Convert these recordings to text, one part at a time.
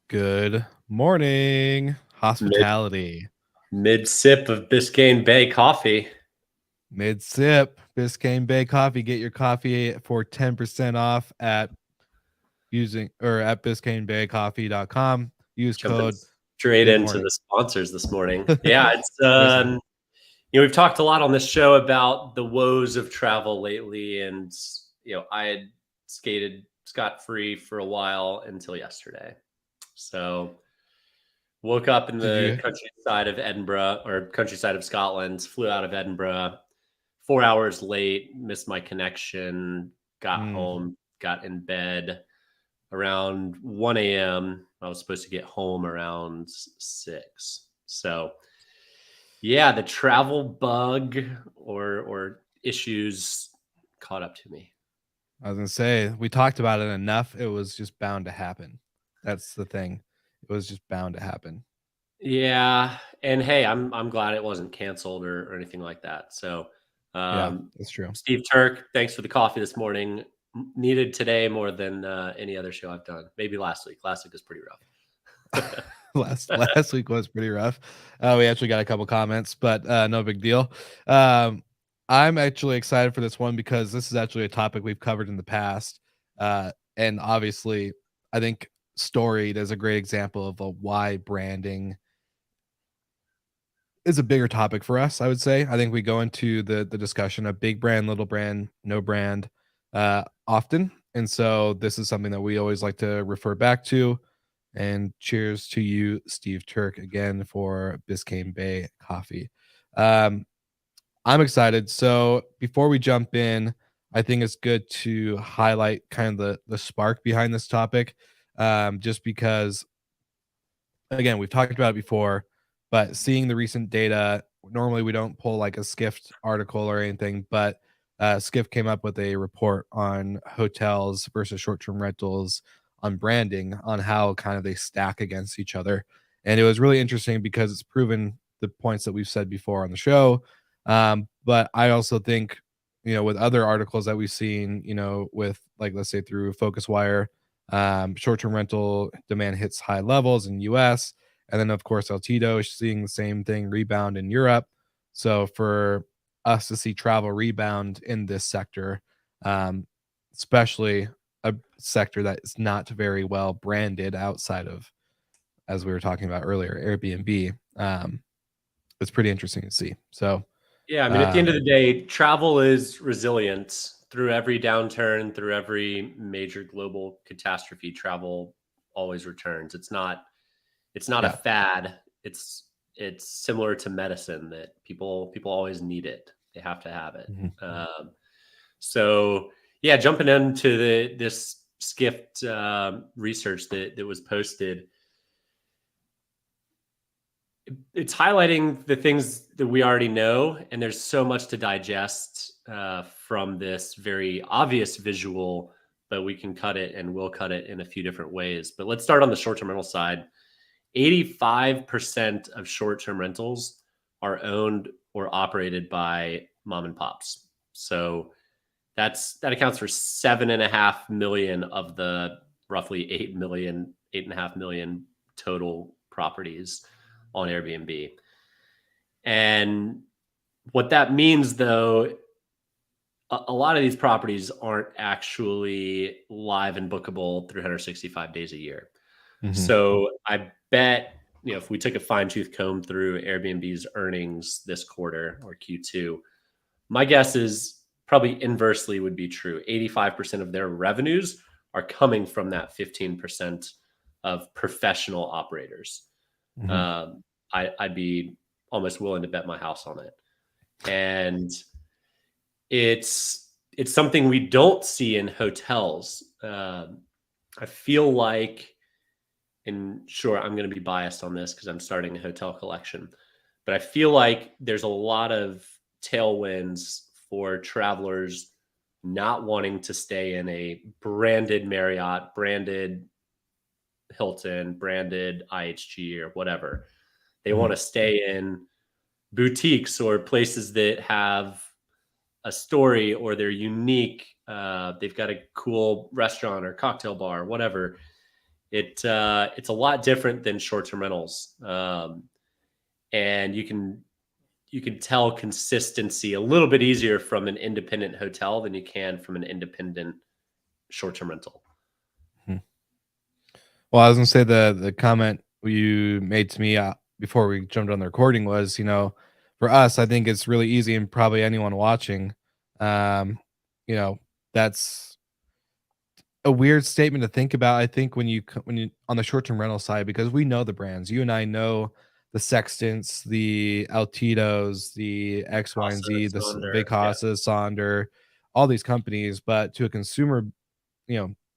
Good morning, Mid hospitality. mid sip of Biscayne Bay coffee. Mid sip, Biscayne Bay Coffee. Get your coffee for 10% off at biscaynebaycoffee.com. Use Jumping code straight good into morning. the sponsors this morning. Yeah, it's Listen, we've talked a lot on this show about the woes of travel lately, and I had skated scot free for a while until yesterday. So woke up in did the you? countryside of Edinburgh or countryside of Scotland. Flew out of Edinburgh 4 hours late. Missed my connection. Got Mm, home. Got in bed around 1 a.m. I was supposed to get home around 6. So yeah, the travel bug or issues caught up to me. I was gonna say we talked about it enough. It was just bound to happen. That's the thing. It was just bound to happen. Yeah, and hey, I'm glad it wasn't canceled or anything like that. So, Yeah, um, that's true. Steve Turk, thanks for the coffee this morning. Needed today more than any other show I've done. Maybe last week. Last week was pretty rough. last week was pretty rough. We actually got a couple comments, but no big deal. Um, I'm actually excited for this one because this is actually a topic we've covered in the past, and obviously, I think Storied is a great example of why branding is a bigger topic for us. I would say. I think we go into the discussion of big brand, little brand, no brand, often, and so this is something that we always like to refer back to. And cheers to you, Steve Turk, again for Biscayne Bay Coffee. Um, I'm excited. So before we jump in, I think it's good to highlight kind of the spark behind this topic, just because again we've talked about it before, but seeing the recent data, normally we don't pull like a Skift article or anything, but Skift came up with a report on hotels versus short-term rentals on branding, on how kind of they stack against each other. And it was really interesting because it's proven the points that we've said before on the show. But I also think, with other articles that we've seen, with like, let's say through FocusWire, short-term rental demand hits high levels in US, and then of course Altito is seeing the same thing rebound in Europe. So for us to see travel rebound in this sector, um, especially a sector that is not very well branded outside of, as we were talking about earlier, Airbnb, it's pretty interesting to see. So Yeah, I mean, at the end of um, the day, travel is resilient through every downturn, through every major global catastrophe. Travel always returns. It's not a yeah. fad. It's similar to medicine that people always need it. They have to have it. Mhm. So yeah, jumping into this Skift research that was posted, it's highlighting the things that we already know, and there's so much to digest from this very obvious visual, but we can cut it and will cut it in a few different ways. But let's start on the short-term rental side. 85% of short-term rentals are owned or operated by mom and pops. So that accounts for 7.5 million of the roughly 8 million, 8.5 million total properties on Airbnb. And what that means, though, a lot of these properties aren't actually live and bookable 365 days a year. Mhm. So I bet, if we took a fine tooth comb through Airbnb's earnings this quarter or Q2, my guess is probably inversely would be true. 85% of their revenues are coming from that 15% of professional operators. Mhm. I'd be almost willing to bet my house on it. And it's something we don't see in hotels. I feel like, and sure, I'm going to be biased on this because I'm starting a hotel collection, but I feel like there's a lot of tailwinds for travelers not wanting to stay in a branded Marriott, branded Hilton, branded IHG, or whatever. They want Mhm. to stay in boutiques or places that have a story, or they're unique. They've got a cool restaurant or cocktail bar, whatever. It's a lot different than short-term rentals, and you can tell consistency a little bit easier from an independent hotel than you can from an independent short-term rental. Mhm. Well, I was gonna say the comment you made to me before we jumped on the recording was, for us, I think it's really easy, and probably anyone watching, um, you know, that's a weird statement to think about. I think when you on the short term rental side, because we know the brands, you and I know the Sextants, the Altitos, the X, Y, and Casa, Z, the Sonder, yeah. Vacasa, Sonder, all these companies. But to a consumer,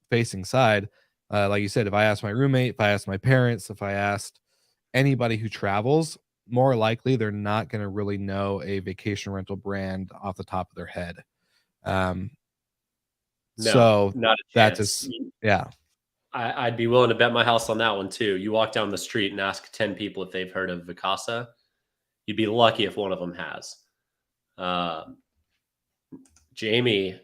facing side, like you said, if I asked my roommate, if I asked my parents, if I asked anybody who travels, more likely they're not going to really know a vacation rental brand off the top of their head. Um, No, so not a that chance. just, yeah. I'd be willing to bet my house on that one too. You walk down the street and ask 10 people if they've heard of Vacasa. You'd be lucky if one of them has. Um, Jamie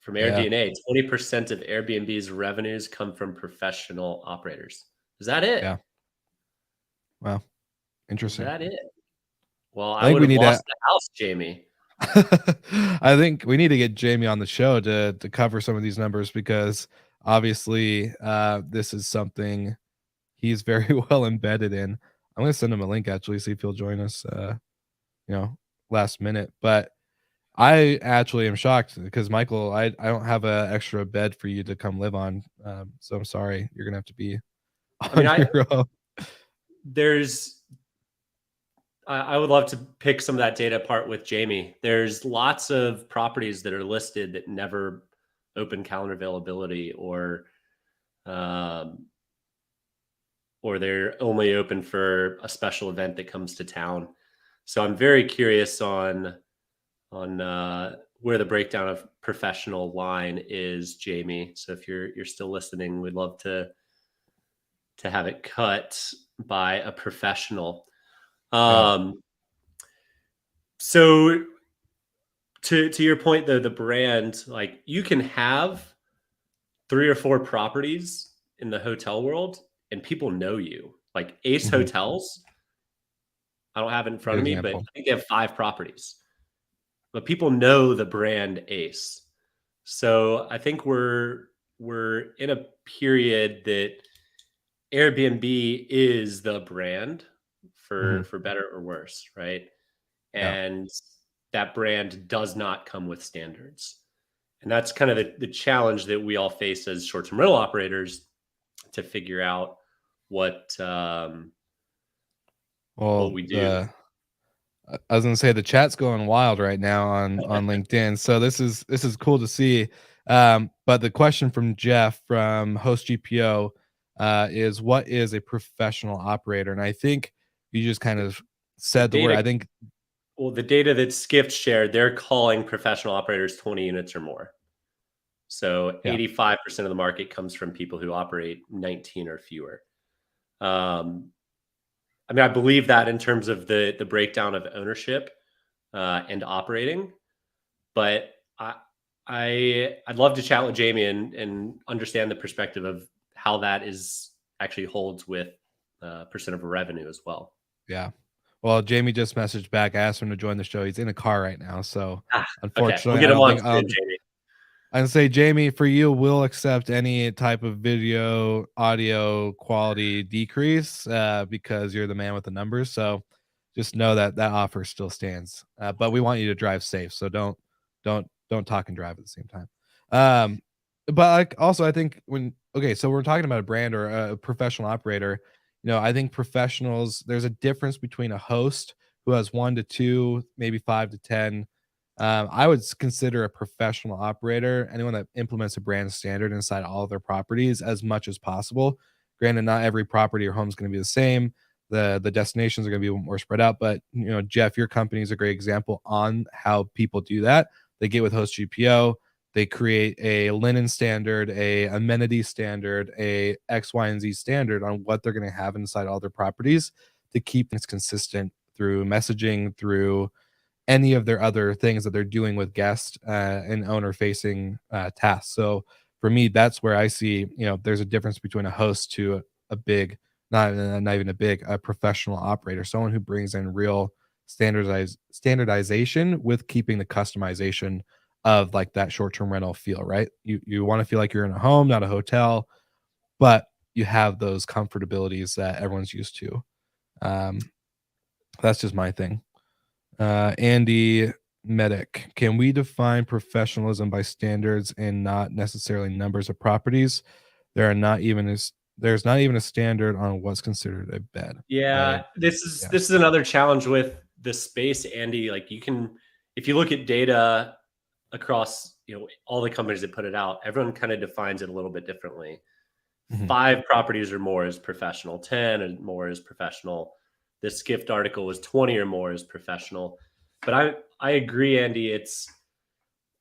from Yeah. AirDNA, 20% of Airbnb's revenues come from professional operators. Is that it? Yeah. Wow. Is Interesting. that it? Well, I I think would we have need to lost the house, Jamie. I think we need to get Jamie on the show to cover some of these numbers, because obviously this is something he's very well embedded in. I'm gonna send him a link actually, see if he'll join us you know, last minute. But I actually am shocked because Michael, I don't have a extra bed for you to come live on. So I'm sorry. You're gonna have to be I mean, on your own. there's, I would love to pick some of that data apart with Jamie. There's lots of properties that are listed that never open calendar availability, um, or they're only open for a special event that comes to town. So I'm very curious on where the breakdown of professional line is, Jamie. So if you're still listening, we'd love to have it cut by a professional. Yeah. Um, so to your point though, the brand, like you can have 3 or 4 properties in the hotel world and people know you. Like Ace Mhm. Hotels, I don't have it in front Good of me, but I example. think they have 5 properties. But people know the brand Ace. So I think we're in a period that Airbnb is the brand Mhm. for better or worse, right? Yeah. And that brand does not come with standards. And that's kind of the challenge that we all face as short-term rental operators to figure out what what Well, we do. I was gonna say the chat's going wild right now on LinkedIn. So this is cool to see. But the question from Jeff from Host GPO is, what is a professional operator? And I think you just kind of The said the word. data I think, Well, the data that Skift shared, they're calling professional operators 20 units or more. So yeah. 85% of the market comes from people who operate 19 or fewer. Um, I mean, I believe that in terms of the breakdown of ownership and operating, but I'd love to chat with Jamie and understand the perspective of how that is actually holds with percent of revenue as well. Yeah. Well, Jamie just messaged back. I asked him to join the show. He's in a car right now, so Ah, okay, we'll unfortunately, get him on soon, Jamie. I'd say, Jamie, for you, we'll accept any type of video, audio quality decrease because you're the man with the numbers. So just know that that offer still stands. But we want you to drive safe, so don't talk and drive at the same time. Um, but like also, I think when okay, so we're talking about a brand or a professional operator. I think professionals. There's a difference between a host who has 1 to 2, maybe 5 to 10. I would consider a professional operator anyone that implements a brand standard inside all of their properties as much as possible. Granted, not every property or home is going to be the same. The destinations are going to be more spread out, but Jeff, your company is a great example on how people do that. They get with Host GPO, they create a linen standard, a amenity standard, a X, Y, and Z standard on what they're going to have inside all their properties to keep things consistent through messaging, through any of their other things that they're doing with guest and owner facing tasks. So for me, that's where I see, there's a difference between a host to a big, not even a big, a professional operator, someone who brings in real standardization with keeping the customization of like that short-term rental feel, right? You want to feel like you're in a home, not a hotel, but you have those comfortabilities that everyone's used to. Um, that's just my thing. Andy Medic, can we define professionalism by standards and not necessarily numbers of properties? There's not even a standard on what's considered a bed. Yeah, Yeah. this is another challenge with the space, Andy. Like you can, if you look at data across, all the companies that put it out, everyone kind of defines it a little bit differently. Mhm. 5 properties or more is professional, 10 or more is professional. The Skift article was 20 or more is professional. But I agree, Andy.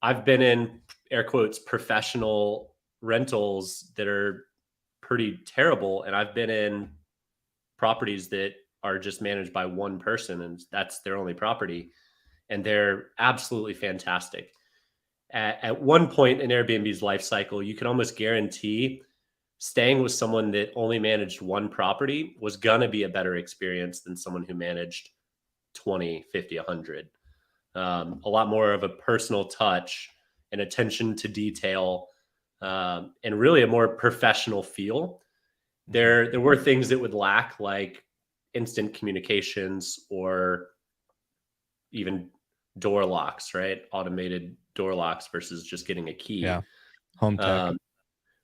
I've been in air quotes professional rentals that are pretty terrible, and I've been in properties that are just managed by one person and that's their only property, and they're absolutely fantastic. At one point in Airbnb's life cycle, you can almost guarantee staying with someone that only managed one property was going to be a better experience than someone who managed 20, 50, 100. A lot more of a personal touch and attention to detail, and really a more professional feel. There were things that would lack, like instant communications or even door locks, right? Automated door locks versus just getting a key. Yeah. Home tech.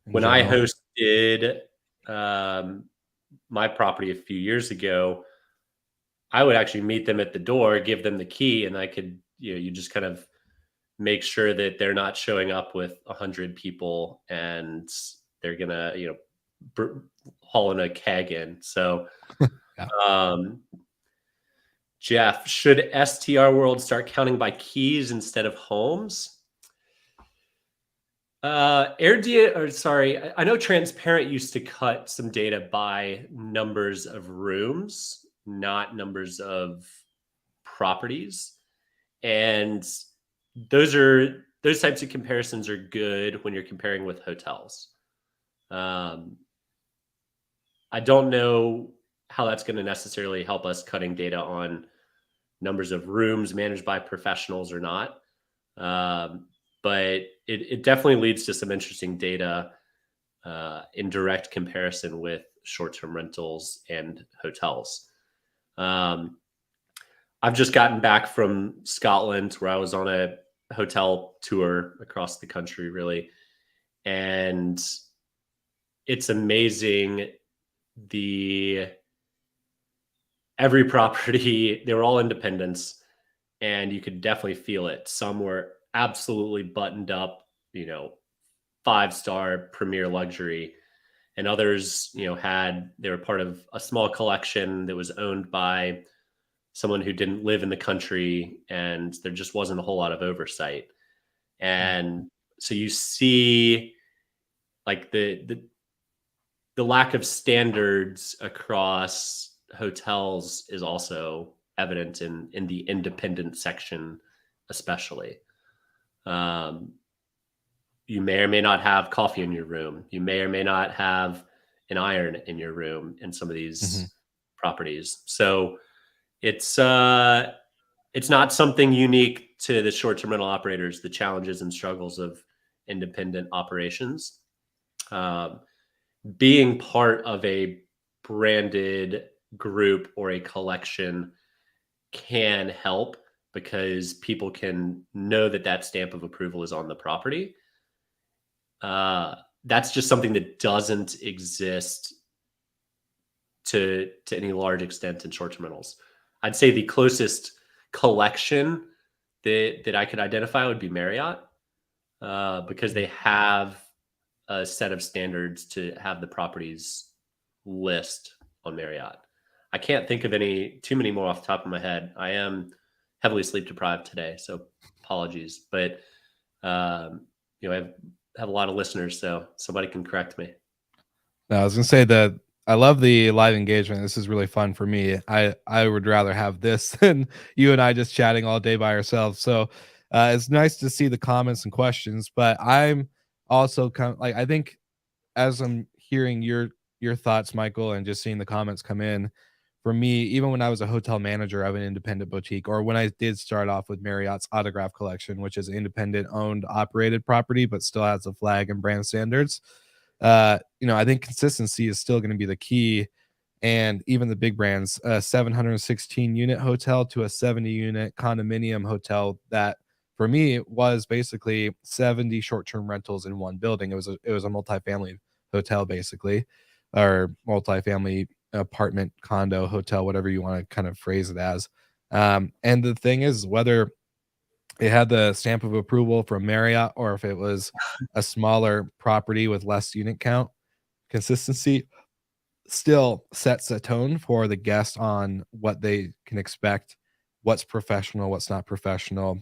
When I hosted my property a few years ago, I would actually meet them at the door, give them the key, and I could, you just kind of make sure that they're not showing up with 100 people and they're gonna, haul in a keg in. So, Yeah. Jeff, should STR World start counting by keys instead of homes? I know Transparent used to cut some data by numbers of rooms, not numbers of properties. And those types of comparisons are good when you're comparing with hotels. I don't know how that's going to necessarily help us cutting data on numbers of rooms managed by professionals or not. But it definitely leads to some interesting data in direct comparison with short-term rentals and hotels. I've just gotten back from Scotland, where I was on a hotel tour across the country, really. And it's amazing. Every property, they were all independents, and you could definitely feel it. Some were absolutely buttoned up, 5-star premier luxury, and others, they were part of a small collection that was owned by someone who didn't live in the country, and there just wasn't a whole lot of oversight. And so you see like the lack of standards across hotels is also evident in the independent section, especially. You may or may not have coffee in your room. You may or may not have an iron in your room in some of these properties. So it's not something unique to the short-term rental operators, the challenges and struggles of independent operations. Being part of a branded group or a collection can help, because people can know that stamp of approval is on the property. That's just something that doesn't exist to any large extent in short-term rentals. I'd say the closest collection that I could identify would be Marriott, because they have a set of standards to have the properties list on Marriott. I can't think of too many more off the top of my head. I am heavily sleep deprived today, so apologies. But I have a lot of listeners, so somebody can correct me. No, I was gonna say that I love the live engagement. This is really fun for me. I would rather have this than you and I just chatting all day by ourselves. So it's nice to see the comments and questions. But I'm also come like I think as I'm hearing your thoughts, Michael, and just seeing the comments come in, for me, even when I was a hotel manager of an independent boutique, or when I did start off with Marriott's Autograph Collection, which is independent owned, operated property, but still has the flag and brand standards. I think consistency is still going to be the key. And even the big brands, a 716 unit hotel to a 70 unit condominium hotel that for me was basically 70 short-term rentals in one building. It was a multifamily hotel basically, or multifamily apartment, condo, hotel, whatever you want to kind of phrase it as. And the thing is, whether it had the stamp of approval from Marriott or if it was a smaller property with less unit count, consistency still sets a tone for the guest on what they can expect, what's professional, what's not professional.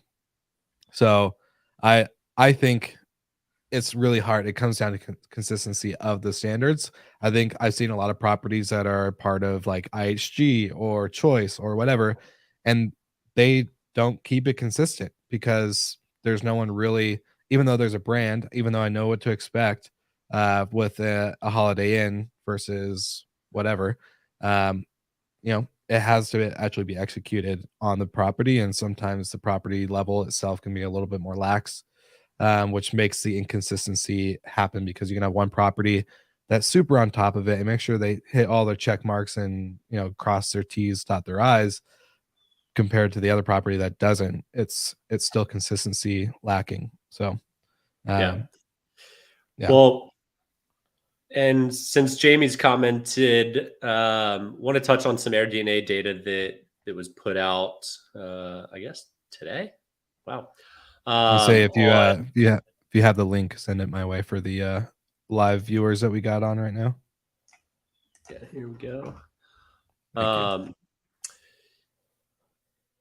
So I I think it's really hard. It comes down to consistency of the standards. I think I've seen a lot of properties that are part of like IHG or Choice or whatever, and they don't keep it consistent because there's no one really, even though there's a brand, even though I know what to expect with a Holiday Inn versus whatever, um, it has to actually be executed on the property. And sometimes the property level itself can be a little bit more lax, which makes the inconsistency happen because you can have one property that's super on top of it and make sure they hit all their check marks and cross their T's, dot their I's, compared to the other property that doesn't. It's still consistency lacking. So Yeah. um, yeah, Well, and since Jamie's commented, want to touch on some AirDNA data that was put out, I guess today. Wow. I say if you On if you have the link, send it my way for the live viewers that we got on right now. yeah, here we go. Thank you.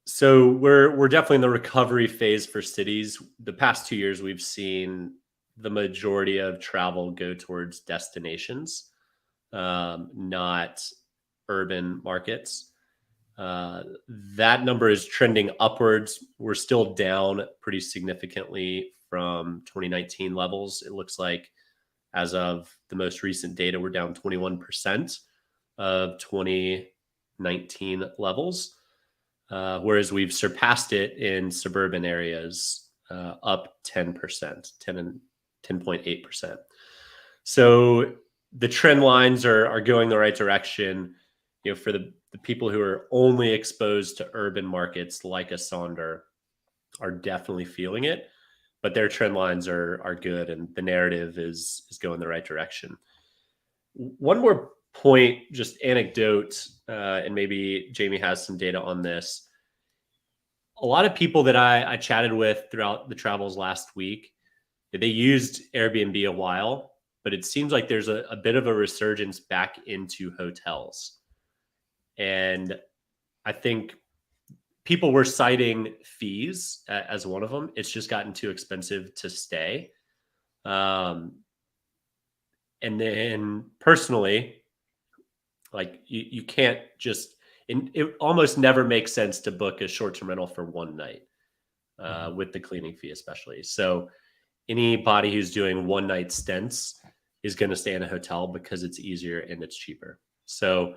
So we're definitely in the recovery phase for cities. The past 2 years, we've seen the majority of travel go towards destinations, not urban markets. That number is trending upwards. We're still down pretty significantly from 2019 levels. It looks like as of the most recent data, we're down 21% of 2019 levels. Whereas we've surpassed it in suburban areas, up 10%, 10.8%. So the trend lines are going the right direction. For the people who are only exposed to urban markets like a Sonder are definitely feeling it, but their trend lines are good and the narrative is going the right direction. One more point, just anecdote, and maybe Jamie has some data on this. A lot of people that I chatted with throughout the travels last week, they used Airbnb a while, but it seems like there's a bit of a resurgence back into hotels. And I think people were citing fees as one of them. It's just gotten too expensive to stay. And then personally, like you can't just, it almost never makes sense to book a short-term rental for one night with the cleaning fee, especially. So anybody who's doing one night stints is going to stay in a hotel because it's easier and it's cheaper. So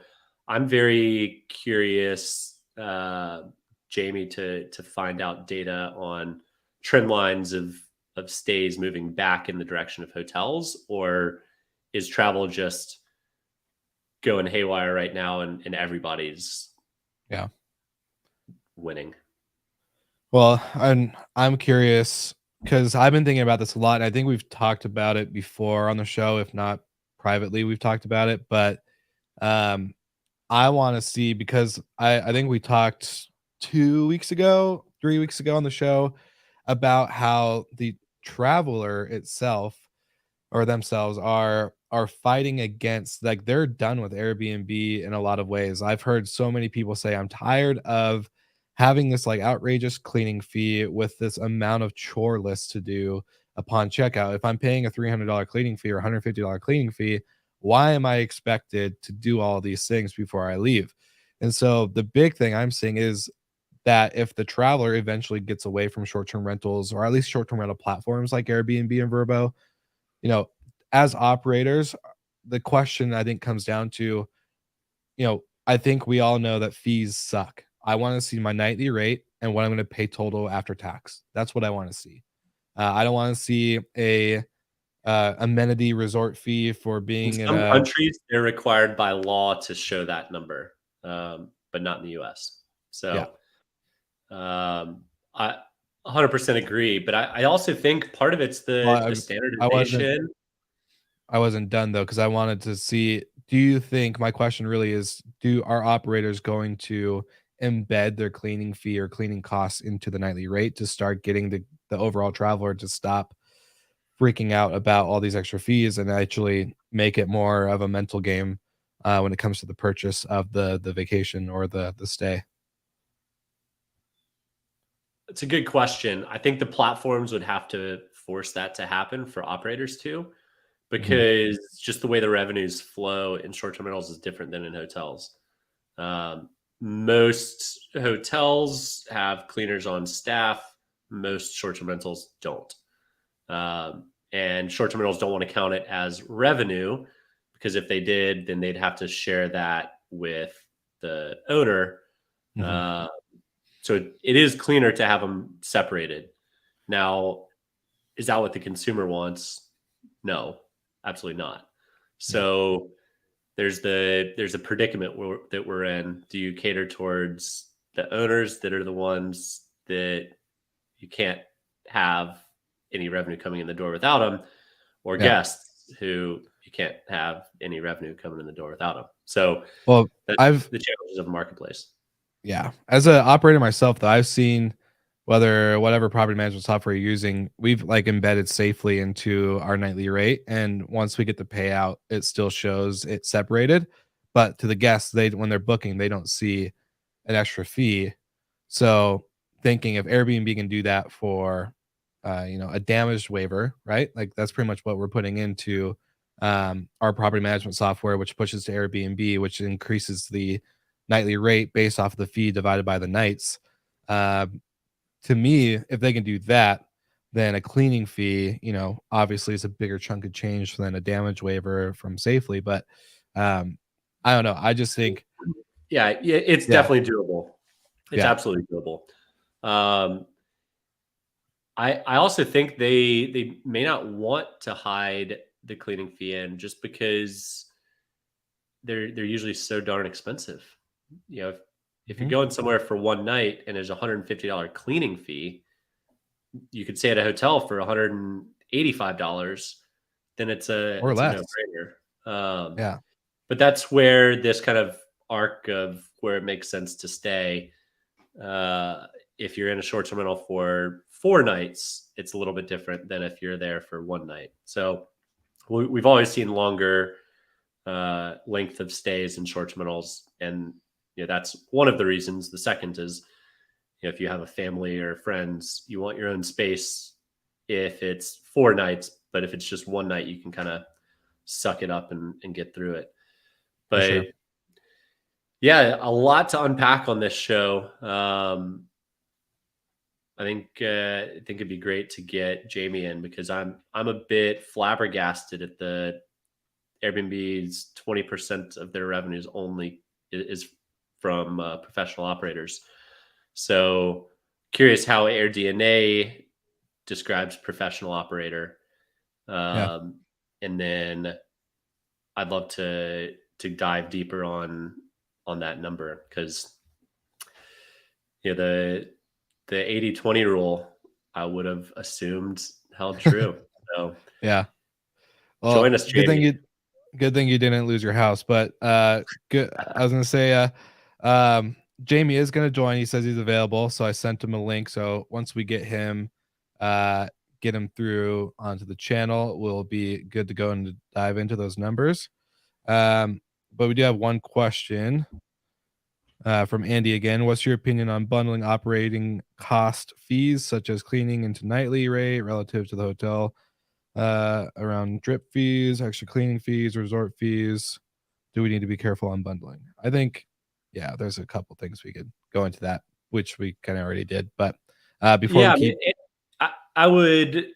I'm very curious, Jamie, to find out data on trend lines of stays moving back in the direction of hotels, or is travel just going haywire right now and everybody's winning? Well, I'm curious because I've been thinking about this a lot. And I think we've talked about it before on the show, if not privately, we've talked about it. But I want to see because I think we talked 2 weeks ago, 3 weeks ago on the show about how the traveler itself or themselves are fighting against, like, they're done with Airbnb in a lot of ways. I've heard so many people say I'm tired of having this like outrageous cleaning fee with this amount of chore lists to do upon checkout. If I'm paying a $300 cleaning fee or $150 cleaning fee, why am I expected to do all these things before I leave? And so the big thing I'm seeing is that if the traveler eventually gets away from short-term rentals or at least short-term rental platforms like Airbnb and Verbo, you know, as operators, the question I think comes down to, I think we all know that fees suck. I want to see my nightly rate and what I'm going to pay total after tax. That's what I want to see. I don't want to see a amenity resort fee for In being in some a countries, they're required by law to show that number, but not in the US. yeah. So I 100% agree, but I also think part of it's Well, the I wasn't standardization. I wasn't done though because I wanted to see. Do you think my question really is? Do our operators going to embed their cleaning fee or cleaning costs into the nightly rate to start getting the overall traveler to stop freaking out about all these extra fees and actually make it more of a mental game when it comes to the purchase of the vacation or the stay? It's a good question. I think the platforms would have to force that to happen for operators too, Mhm. because just the way the revenues flow in short-term rentals is different than in hotels. Um, Most hotels have cleaners on staff. Most short-term rentals don't. And short-term rentals don't want to count it as revenue because if they did, then they'd have to share that with the owner. Mhm. Uh, so it is cleaner to have them separated. Now, is that what the consumer wants? No, absolutely not. Yeah. So there's a predicament that we're in. Do you cater towards the owners that are the ones that you can't have any revenue coming in the door without them, or Yeah. guests who you can't have any revenue coming in the door without them? So Well, that's I've the challenges of the marketplace. yeah. As an operator myself, though, I've seen whether whatever property management software you're using, we've like embedded safely into our nightly rate. And once we get the payout, it still shows it separated. But to the guests, they when they're booking, they don't see an extra fee. So thinking if Airbnb can do that for a damaged waiver, right? Like that's pretty much what we're putting into our property management software, which pushes to Airbnb, which increases the nightly rate based off of the fee divided by the nights. Um, to me, if they can do that, then a cleaning fee, obviously is a bigger chunk of change than a damage waiver from Safely. But I don't know. I just think, Yeah, yeah, it's yeah, definitely doable. It's yeah, absolutely doable. Um, I also think they may not want to hide the cleaning fee in just because they're usually so darn expensive. You know, if you're mhm, going somewhere for one night and there's a $150 cleaning fee, you could stay at a hotel for $185. Then or it's a no less. brainer. Yeah, But that's where this kind of arc of where it makes sense to stay. Uh, if you're in a short term rental for 4 nights, it's a little bit different than if you're there for one night. So we've always seen longer length of stays in short term rentals, and that's one of the reasons. The second is if you have a family or friends, you want your own space. If it's 4 nights, but if it's just one night, you can kind of suck it up and get through it. for But sure. yeah, a lot to unpack on this show. I think it'd be great to get Jamie in because I'm a bit flabbergasted at the Airbnb's 20% of their revenues only is from professional operators. So curious how AirDNA describes professional operator, Yeah. um, and then I'd love to dive deeper on that number because the 80/20 rule I would have assumed held true. So Yeah. join Well, us, Jamie. good thing you didn't lose your house, but, good I was gonna say, Jamie is gonna join, he says he's available, so I sent him a link, so once we uh, get him through onto the channel, we'll be good to go and to dive into those numbers. But we do have one question, from Andy again. What's your opinion on bundling operating cost fees, such as cleaning into nightly rate relative to the hotel? Around drip fees, extra cleaning fees, resort fees. Do we need to be careful on bundling? I think, yeah, there's a couple things we could go into that, which we kind of already did. But before we Yeah, I mean, keep, I would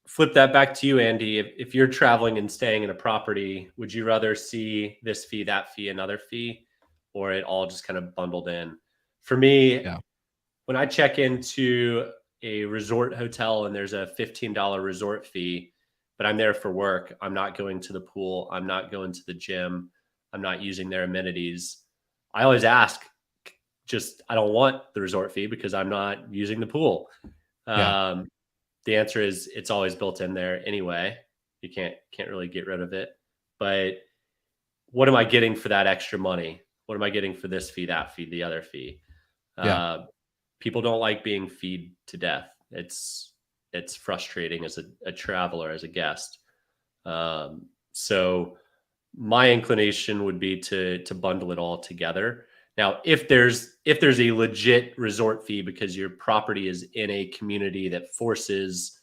flip that back to you, Andy. If you're traveling and staying in a property, would you rather see this fee, that fee, another fee, or it all just kind of bundled in? For me, Yeah. when I check into a resort hotel and there's a $15 resort fee, but I'm there for work, I'm not going to the pool, I'm not going to the gym, I'm not using their amenities. I always ask, I don't want the resort fee because I'm not using the pool. Yeah. The answer is it's always built in there anyway. You can't really get rid of it. But what am I getting for that extra money? What am I getting for this fee, that fee, the other fee? Yeah. People don't like being feed to death. It's frustrating as a traveler, as a guest. So my inclination would be to bundle it all together. Now, if there's a legit resort fee because your property is in a community that forces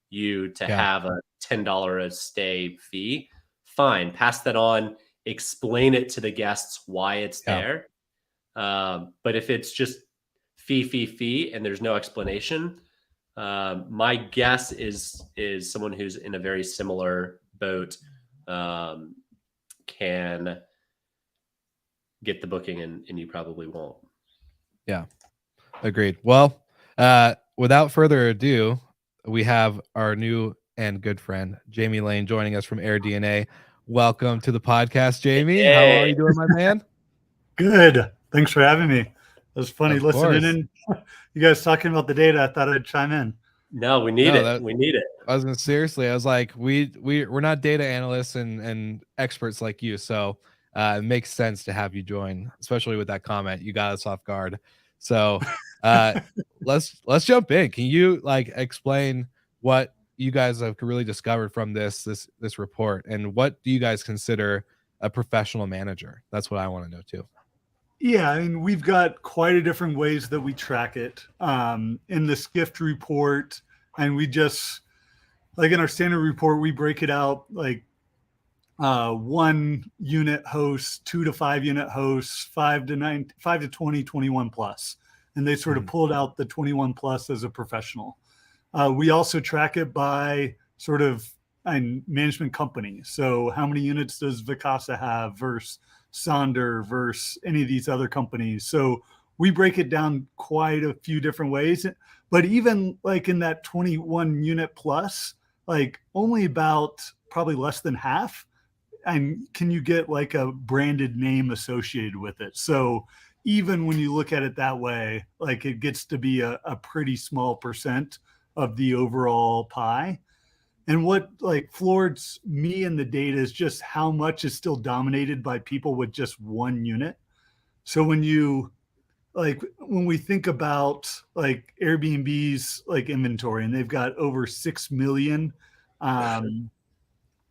you to Yeah. have a $10 a stay fee, fine, pass that on, explain it to the guests why it's Yeah. there. But if it's just fee, and there's no explanation, my guess is someone who's in a very similar boat can get the booking, and you probably won't. Yeah. Agreed. Well, without further ado, we have our new and good friend, Jamie Lane, joining us from AirDNA. Welcome to the podcast, Jamie. Hey. How are you doing, my man? Good. Thanks for having me. It was funny Of listening course. in. You guys talking about the data. I thought I'd chime in. No, we need it. We need it. I was gonna seriously. I was like, we're not data analysts and experts like you, so it makes sense to have you join, especially with that comment. You got us off guard. So let's jump in. Can you like explain what you guys have really discovered from this report, and what do you guys consider a professional manager? That's what I want to know too. Yeah, I mean, we've got quite a different ways that we track it. In the Skift report, and we just, like in our standard report, we break it out like 1 unit hosts, 2 to 5 unit hosts, 5 to 20, 21 plus. And they sort of pulled out the 21 plus as a professional. We also track it by sort of management company. So how many units does Vacasa have versus Sonder versus any of these other companies? So we break it down quite a few different ways. But even like in that 21 unit plus, like only about probably less than half, and can you get like a branded name associated with it? So even when you look at it that way, like it gets to be a pretty small percent of the overall pie. And what like floors me in the data is just how much is still dominated by people with just 1 unit. So when we think about like Airbnb's like inventory, and they've got over 6 million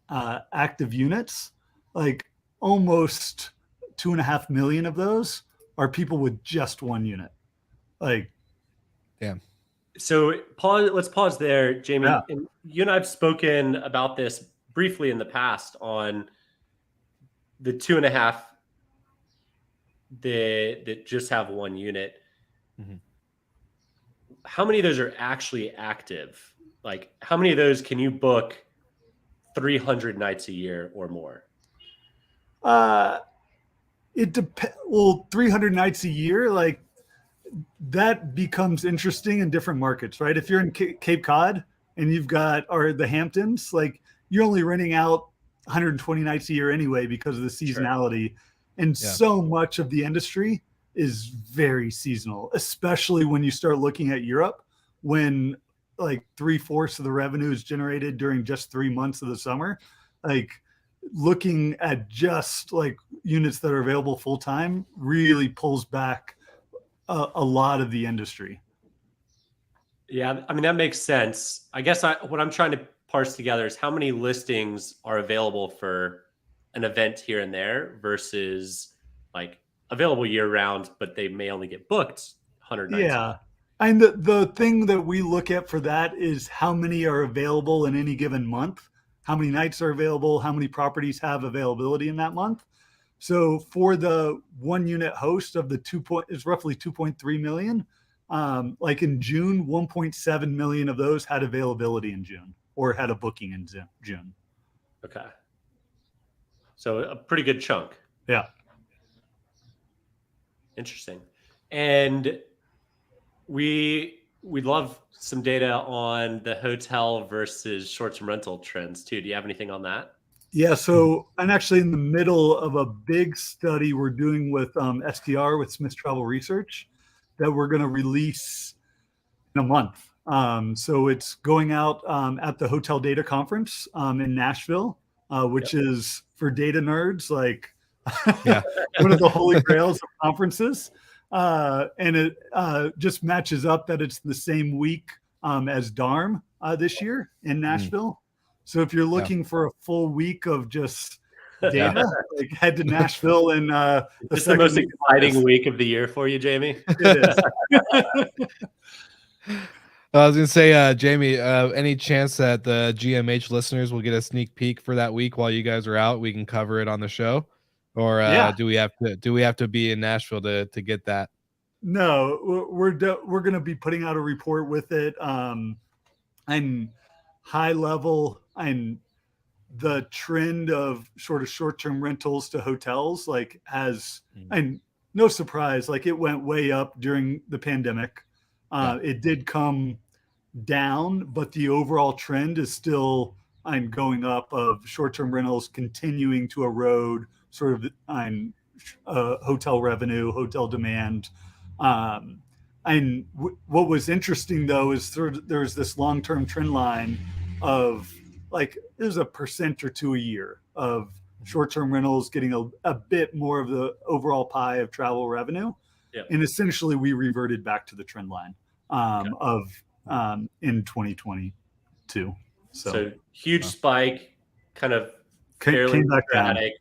active units, like almost 2.5 million of those are people with just 1 unit. Like, damn. So let's pause there, Jamie. Yeah. And you and I have spoken about this briefly in the past on the 2.5 that just have 1 unit. Mhm. How many of those are actually active? Like how many of those can you book 300 nights a year or more? It depends. Well, 300 nights a year, like that becomes interesting in different markets, right? If you're in Cape Cod and you've got, or the Hamptons, like you're only renting out 120 nights a year anyway because of the seasonality. Sure. And so much of the industry is very seasonal, especially when you start looking at Europe, when like 3/4 of the revenue is generated during just 3 months of the summer. Like looking at just like units that are available full time really pulls back a lot of the industry. Yeah, I mean that makes sense. I guess what I'm trying to parse together is how many listings are available for an event here and there versus like available year round, but they may only get booked 100 nights. Yeah. And the thing that we look at for that is how many are available in any given month, how many nights are available, how many properties have availability in that month. So for the 1 unit host of the is roughly 2.3 million. Like in June, 1.7 million of those had availability in June. or had a booking in June. Okay. So a pretty good chunk. Yeah. Interesting. And we'd love some data on the hotel versus short-term rental trends too. Do you have anything on that? Yeah, so I'm actually in the middle of a big study we're doing with STR, with Smith Travel Research, that we're going to release in a month. So it's going out at the Hotel Data Conference in Nashville, which is for data nerds, like one of the holy grails of conferences. And it just matches up that it's the same week as DARM this year in Nashville. So if you're looking for a full week of just data, like head to Nashville and it's the most exciting week of the year for you, Jamie. It is. I was gonna say, Jamie, any chance that the GMH listeners will get a sneak peek for that week while you guys are out? We can cover it on the show, or do we have to be in Nashville to get that? No, we're going to be putting out a report with it, and high level, and the trend of sort of short-term rentals to hotels, like and no surprise, like it went way up during the pandemic. It did come down, but the overall trend is still going up, of short-term rentals continuing to erode sort of hotel revenue, hotel demand. And what was interesting though is there's this long-term trend line of like there's 1% or 2% a year of short-term rentals getting a bit more of the overall pie of travel revenue. And essentially we reverted back to the trend line of in 2022. So huge spike, kind of fairly dramatic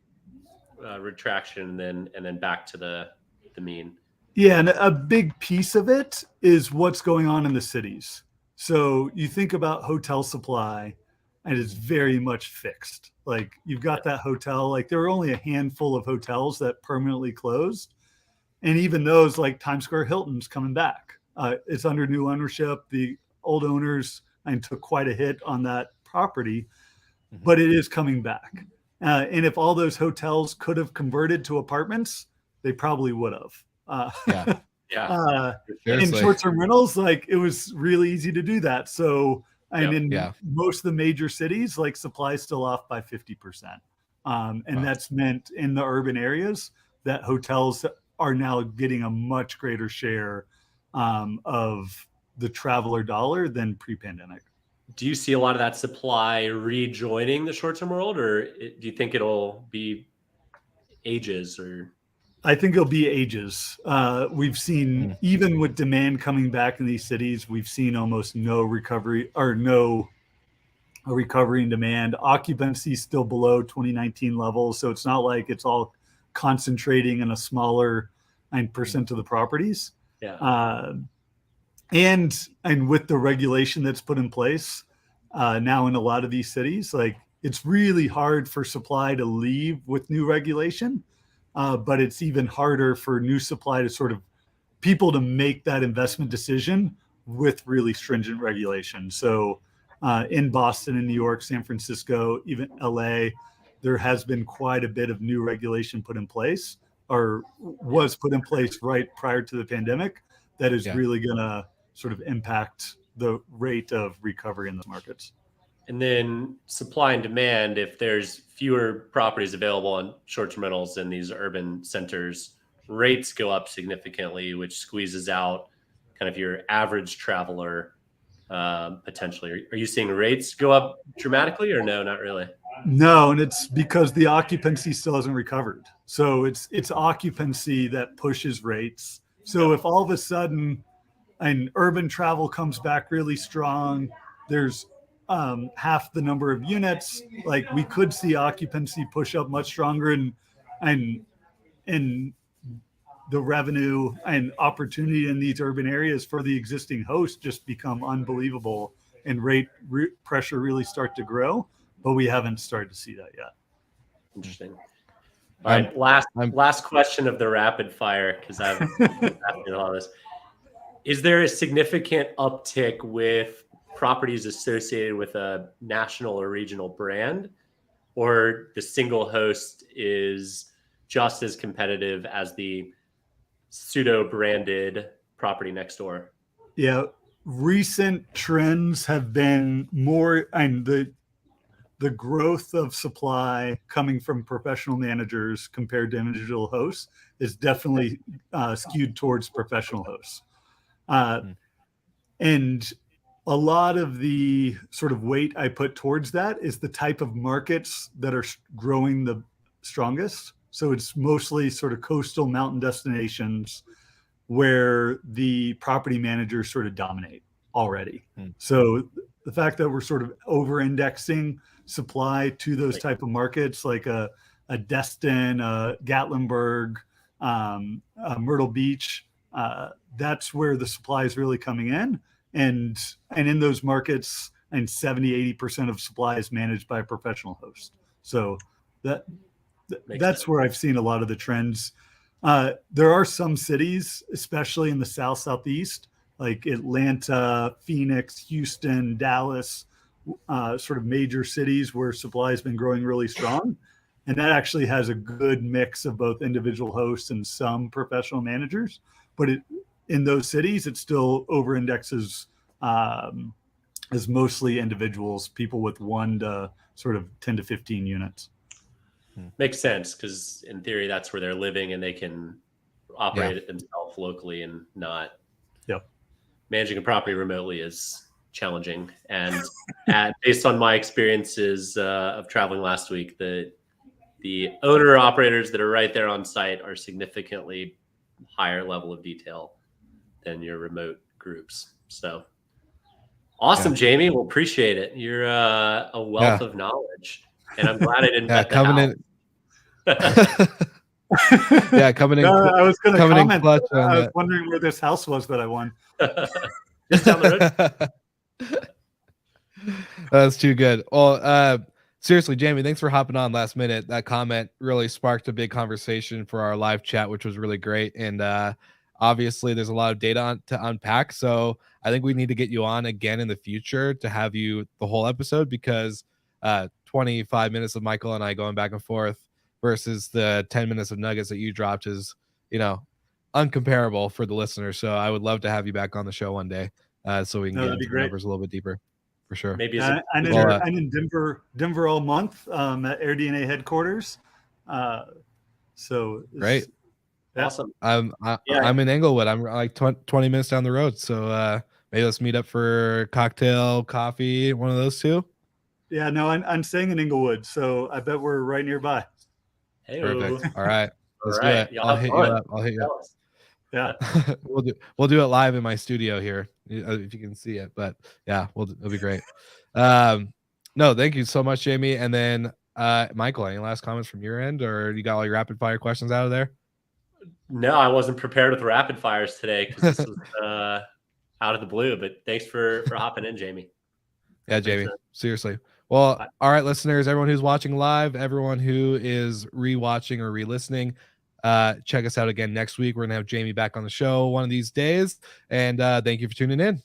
retraction, and then back to the mean. Yeah, and a big piece of it is what's going on in the cities. So you think about hotel supply, and it's very much fixed. Like you've got that hotel, like there were only a handful of hotels that permanently closed. And even those, like Times Square Hilton's coming back. It's under new ownership. The old owners took quite a hit on that property, but it is coming back. And if all those hotels could have converted to apartments, they probably would have. In short-term rentals, like it was really easy to do that. So, in most of the major cities, like supply is still off by 50%. And that's meant in the urban areas that hotels are now getting a much greater share of the traveler dollar than pre-pandemic. Do you see a lot of that supply rejoining the short-term world, or do you think it'll be ages? Or I think it'll be ages. We've seen, even with demand coming back in these cities, we've seen almost no recovery, or no recovery in demand. Occupancy is still below 2019 levels, so it's not like it's all concentrating in a smaller percent of the properties. And with the regulation that's put in place now in a lot of these cities, like it's really hard for supply to leave with new regulation. But it's even harder for new supply to sort of people to make that investment decision with really stringent regulation. So in Boston, in New York, San Francisco, even LA, there has been quite a bit of new regulation put in place, or was put in place right prior to the pandemic, that is really going to sort of impact the rate of recovery in those markets. And then supply and demand, if there's fewer properties available on short-term rentals in these urban centers, rates go up significantly, which squeezes out kind of your average traveler potentially. Are you seeing rates go up dramatically, or no, not really? No, and it's because the occupancy still hasn't recovered. So it's occupancy that pushes rates. So if all of a sudden an urban travel comes back really strong, there's half the number of units, like we could see occupancy push up much stronger, and the revenue and opportunity in these urban areas for the existing hosts just become unbelievable, and rate pressure really start to grow. But we haven't started to see that yet. Interesting. All right, last question of the rapid fire, because I've asked a lot of this. Is there a significant uptick with properties associated with a national or regional brand, or the single host is just as competitive as the pseudo branded property next door? Yeah, recent trends have been more, and the growth of supply coming from professional managers compared to individual hosts is definitely skewed towards professional hosts. And a lot of the sort of weight I put towards that is the type of markets that are growing the strongest. So it's mostly sort of coastal mountain destinations where the property managers sort of dominate already. So the fact that we're sort of over-indexing supply to those type of markets, like a Destin, Gatlinburg, Myrtle Beach, that's where the supply is really coming in. And in those markets, and 70-80% of supply is managed by a professional host. So that's where I've seen a lot of the trends. There are some cities, especially in the South, Southeast, like Atlanta, Phoenix, Houston, Dallas, sort of major cities where supply has been growing really strong. And that actually has a good mix of both individual hosts and some professional managers. But in those cities, it still over-indexes as mostly individuals, people with 1 to sort of 10 to 15 units. Makes sense, because in theory, that's where they're living and they can operate it themselves locally and not. Yep. Managing a property remotely is challenging. And based on my experiences of traveling last week, the owner operators that are right there on site are significantly higher level of detail than your remote groups. So awesome, Jamie. We'll appreciate it. You're a wealth of knowledge, and I'm glad I didn't bet the house. Coming in. I was going to comment. Clutch I was wondering where this house was that I won. Just down the road. That's too good. Well, seriously, Jamie, thanks for hopping on last minute. That comment really sparked a big conversation for our live chat, which was really great. And obviously, there's a lot of data to unpack. So I think we need to get you on again in the future to have you the whole episode, because 25 minutes of Michael and I going back and forth versus the 10 minutes of nuggets that you dropped is, uncomparable for the listener. So I would love to have you back on the show one day so we can get into the numbers a little bit deeper. For sure. Maybe I'm in Denver all month at AirDNA headquarters. So great. Awesome. I'm in Englewood. I'm like 20 minutes down the road. So maybe let's meet up for cocktail, coffee, one of those two. Yeah, no, I'm staying in Inglewood, so I bet we're right nearby. Hey, perfect. All right, let's do it. I'll hit you up. Yeah, we'll do it live in my studio here if you can see it. But yeah, it'll be great. No, thank you so much, Jamie. And then Michael, any last comments from your end, or you got all your rapid fire questions out of there? No, I wasn't prepared with rapid fires today because this was out of the blue. But thanks for hopping in, Jamie. Yeah, Jamie. Seriously. Well, all right, listeners, everyone who's watching live, everyone who is rewatching or re-listening, check us out again next week. We're going to have Jamie back on the show one of these days. And thank you for tuning in.